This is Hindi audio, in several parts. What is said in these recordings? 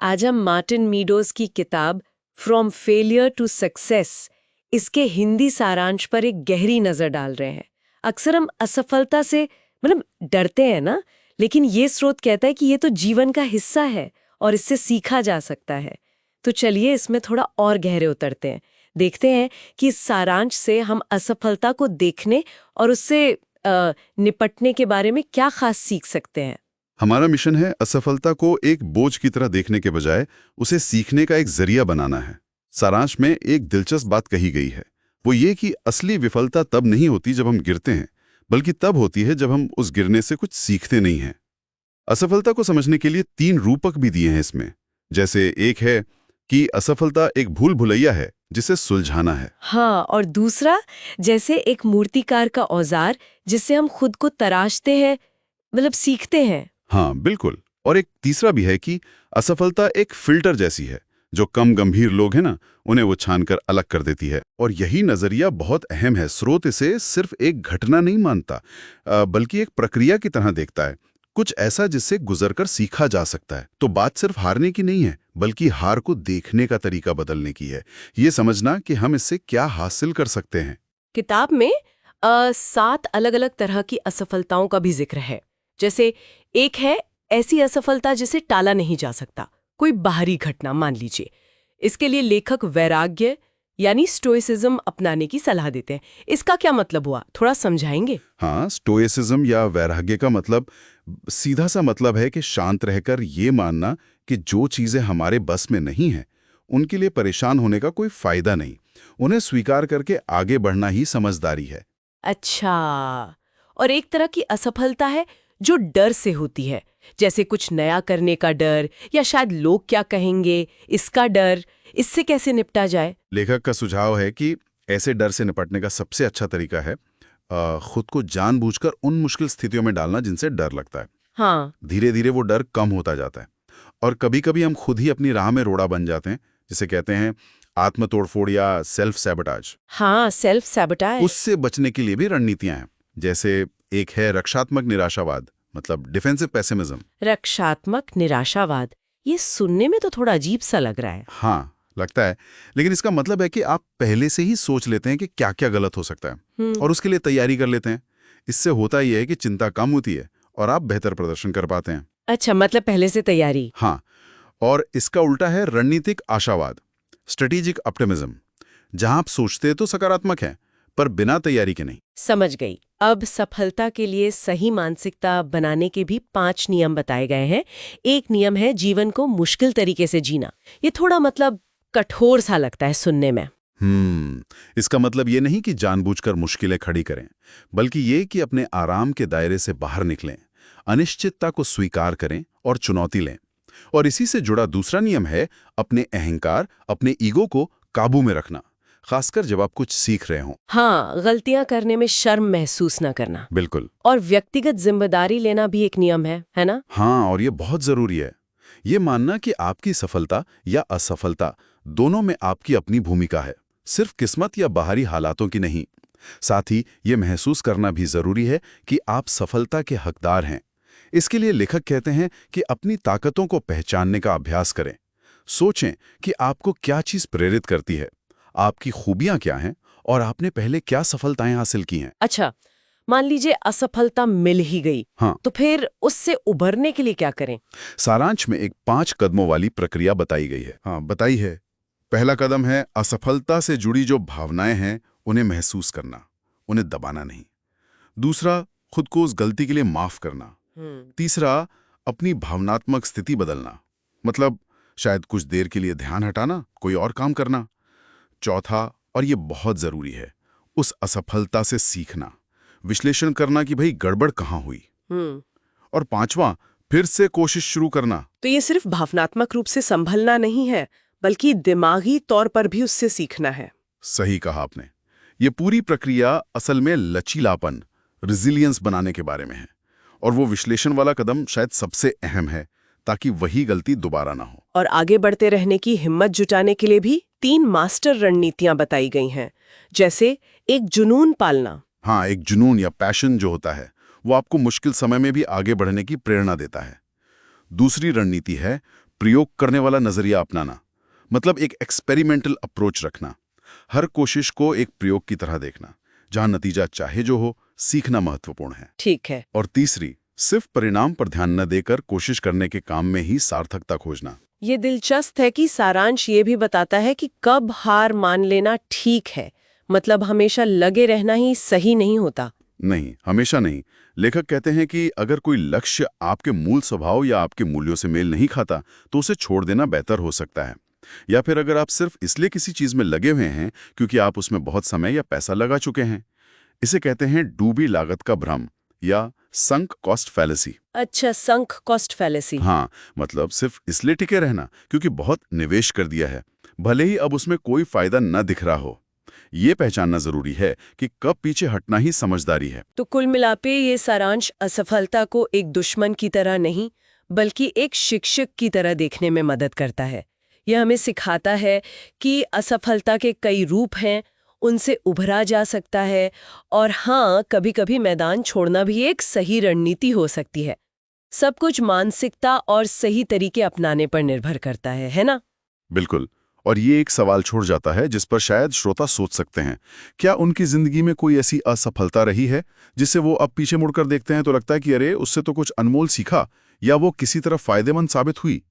आज हम मार्टिन मीडोज की किताब फ्रॉम फेलियर टू सक्सेस इसके हिंदी सारांश पर एक गहरी नजर डाल रहे हैं। अक्सर हम असफलता से डरते हैं ना, लेकिन ये स्रोत कहता है कि ये तो जीवन का हिस्सा है और इससे सीखा जा सकता है। तो चलिए इसमें थोड़ा और गहरे उतरते हैं, देखते हैं कि इस सारांश से हम असफलता को देखने और उससे निपटने के बारे में क्या खास सीख सकते हैं। हमारा मिशन है असफलता को एक बोझ की तरह देखने के बजाय उसे सीखने का एक जरिया बनाना है। सारांश में एक दिलचस्प बात कही गई है, वो ये कि असली विफलता तब नहीं होती जब हम गिरते हैं, बल्कि तब होती है जब हम उस गिरने से कुछ सीखते नहीं हैं। असफलता को समझने के लिए 3 रूपक भी दिए हैं इसमें। जैसे एक है कि असफलता एक भूल भुलैया है जिसे सुलझाना है। हाँ, और दूसरा जैसे एक मूर्तिकार का औजार जिससे हम खुद को तराशते हैं, सीखते हैं। हाँ बिल्कुल। और एक तीसरा भी है कि असफलता एक फिल्टर जैसी है, जो कम गंभीर लोग हैं ना, उन्हें वो छानकर अलग कर देती है। और यही नजरिया बहुत अहम है। स्रोत इसे सिर्फ एक घटना नहीं मानता, बल्कि एक प्रक्रिया की तरह देखता है, कुछ ऐसा जिससे गुजरकर सीखा जा सकता है। तो बात सिर्फ हारने की नहीं है, बल्कि हार को देखने का तरीका बदलने की है। ये समझना कि हम इससे क्या हासिल कर सकते हैं। किताब में 7 अलग-अलग तरह की असफलताओं का भी जिक्र है। जैसे एक है ऐसी असफलता जिसे टाला नहीं जा सकता, कोई बाहरी घटना मान लीजिए। इसके लिए लेखक वैराग्य यानी स्टोइसिज्म अपनाने की सलाह देते हैं। इसका क्या मतलब हुआ, थोड़ा समझाएंगे? हाँ, स्टोइसिज्म या वैराग्य का मतलब सीधा सा मतलब है कि शांत रहकर ये मानना कि जो चीजें हमारे बस में नहीं हैं, उनके लिए परेशान होने का कोई फायदा नहीं। उन्हें स्वीकार करके आगे बढ़ना ही समझदारी है। अच्छा, और एक तरह की असफलता है जो डर से होती है, जैसे कुछ नया करने का डर या शायद लोग क्या कहेंगे, इसका डर। इससे कैसे निपटा जाए? लेखक का सुझाव है कि ऐसे डर से निपटने का सबसे अच्छा तरीका है खुद को जानबूझकर उन मुश्किल स्थितियों में डालना जिनसे डर लगता है। हाँ। धीरे धीरे वो डर कम होता जाता है। और कभी कभी हम खुद ही अपनी राह में रोड़ा बन जाते हैं, जिसे कहते हैं आत्म तोड़फोड़ या सेल्फ सैबोटाज। हाँ, सेल्फ सैबोटाज। उससे बचने के लिए भी रणनीतियां हैं। जैसे एक है रक्षात्मक निराशावाद, मतलब डिफेंसिव पेसिमिज्म। रक्षात्मक निराशावाद, ये सुनने में तो थोड़ा अजीब सा लग रहा है। हाँ लगता है, लेकिन इसका मतलब है कि आप पहले से ही सोच लेते हैं कि क्या क्या गलत हो सकता है और उसके लिए तैयारी कर लेते हैं। इससे होता यह है कि चिंता कम होती है और आप बेहतर प्रदर्शन कर पाते हैं। अच्छा, मतलब पहले से तैयारी। हाँ, और इसका उल्टा है रणनीतिक आशावाद, स्ट्रेटेजिक ऑप्टिमिज्म, जहां आप सोचते तो सकारात्मक हैं पर बिना तैयारी के नहीं। समझ गई। अब सफलता के लिए सही मानसिकता बनाने के भी 5 नियम बताए गए हैं। एक नियम है जीवन को मुश्किल तरीके से जीना। ये थोड़ा कठोर सा लगता है सुनने में। इसका मतलब ये नहीं कि जानबूझकर मुश्किलें खड़ी करें, बल्कि ये कि अपने आराम के दायरे से बाहर निकलें, अनिश्चितता को स्वीकार करें और चुनौती लें। और इसी से जुड़ा दूसरा नियम है अपने अहंकार, अपने ईगो को काबू में रखना, खासकर जब आप कुछ सीख रहे हों। हाँ, गलतियां करने में शर्म महसूस न करना। बिल्कुल। और व्यक्तिगत जिम्मेदारी लेना भी एक नियम है ना? हाँ, और ये बहुत जरूरी है। ये मानना कि आपकी सफलता या असफलता दोनों में आपकी अपनी भूमिका है, सिर्फ किस्मत या बाहरी हालातों की नहीं। साथ ही ये महसूस करना भी जरूरी है कि आप सफलता के हकदार हैं। इसके लिए लेखक कहते हैं कि अपनी ताकतों को पहचानने का अभ्यास करें। सोचें कि आपको क्या चीज प्रेरित करती है, आपकी खूबियां क्या हैं और आपने पहले क्या सफलताएं हासिल की हैं। अच्छा, मान लीजिए असफलता मिल ही गई, हाँ, तो फिर उससे उभरने के लिए क्या करें? सारांश में एक 5 कदमों वाली प्रक्रिया बताई गई है। हाँ, बताई है। पहला कदम है असफलता से जुड़ी जो भावनाएं हैं उन्हें महसूस करना, उन्हें दबाना नहीं। दूसरा, खुद को उस गलती के लिए माफ करना। तीसरा, अपनी भावनात्मक स्थिति बदलना, मतलब शायद कुछ देर के लिए ध्यान हटाना, कोई और काम करना। चौथा, और ये बहुत जरूरी है, उस असफलता से सीखना, विश्लेषण करना कि भाई गड़बड़ कहाँ हुई। और पांचवा, फिर से कोशिश शुरू करना। तो ये सिर्फ भावनात्मक रूप से संभलना नहीं है, बल्कि दिमागी तौर पर भी उससे सीखना है। सही कहा आपने। ये पूरी प्रक्रिया असल में लचीलापन, रिजिलियंस बनाने के बारे में है। और वो विश्लेषण वाला कदम शायद सबसे अहम है, ताकि वही गलती दोबारा ना हो। और आगे बढ़ते रहने की हिम्मत जुटाने के लिए भी 3 मास्टर रणनीतियां बताई गई हैं। जैसे एक जुनून पालना। हाँ, एक जुनून या पैशन जो होता है वो आपको मुश्किल समय में भी आगे बढ़ने की प्रेरणा देता है। दूसरी रणनीति है प्रयोग करने वाला नजरिया अपनाना, मतलब एक एक्सपेरिमेंटल अप्रोच रखना, हर कोशिश को एक प्रयोग की तरह देखना, जहां नतीजा चाहे जो हो, सीखना महत्वपूर्ण है। ठीक है। और तीसरी, सिर्फ परिणाम पर ध्यान न देकर कोशिश करने के काम में ही सार्थकता खोजना। ये दिलचस्प है कि सारांश ये भी बताता है कि कब हार मान लेना ठीक है, मतलब हमेशा लगे रहना ही सही नहीं होता। नहीं, हमेशा नहीं। लेखक कहते हैं कि अगर कोई लक्ष्य आपके मूल स्वभाव या आपके मूल्यों से मेल नहीं खाता, तो उसे छोड़ देना बेहतर हो सकता है। या फिर अगर आप सिर्फ इसलिए किसी चीज में लगे हुए हैं क्योंकि आप उसमें बहुत समय या पैसा लगा चुके हैं, इसे कहते हैं डूबी लागत का भ्रम या संक कॉस्ट फैलेसी। अच्छा, संक कॉस्ट फैलेसी। हाँ, मतलब सिर्फ इसलिए टिके रहना क्योंकि बहुत निवेश कर दिया है, भले ही अब उसमें कोई फायदा न दिख रहा हो। ये पहचानना जरूरी है कि कब पीछे हटना ही समझदारी है। तो कुल मिलाके ये सारांश असफलता को एक दुश्मन की तरह नहीं, बल्कि एक शिक्षक की तरह देखने में मदद करता है। यह हमें सिखाता है कि असफलता के कई रूप हैं, उनसे उभरा जा सकता है, और हाँ, कभी-कभी मैदान छोड़ना भी एक सही रणनीति हो सकती है। सब कुछ मानसिकता और सही तरीके अपनाने पर निर्भर करता है ना? बिल्कुल। और ये एक सवाल छोड़ जाता है जिस पर शायद श्रोता सोच सकते हैं, क्या उनकी जिंदगी में कोई ऐसी असफलता रही है जिससे वो अब पीछे मुड़कर देखते हैं तो लगता है कि अरे उससे तो कुछ अनमोल सीखा या वो किसी तरह फायदेमंद साबित हुई?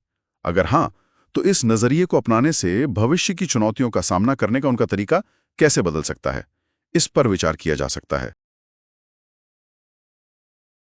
अगर हाँ, तो इस नजरिए को अपनाने से भविष्य की चुनौतियों का सामना करने का उनका तरीका कैसे बदल सकता है, इस पर विचार किया जा सकता है।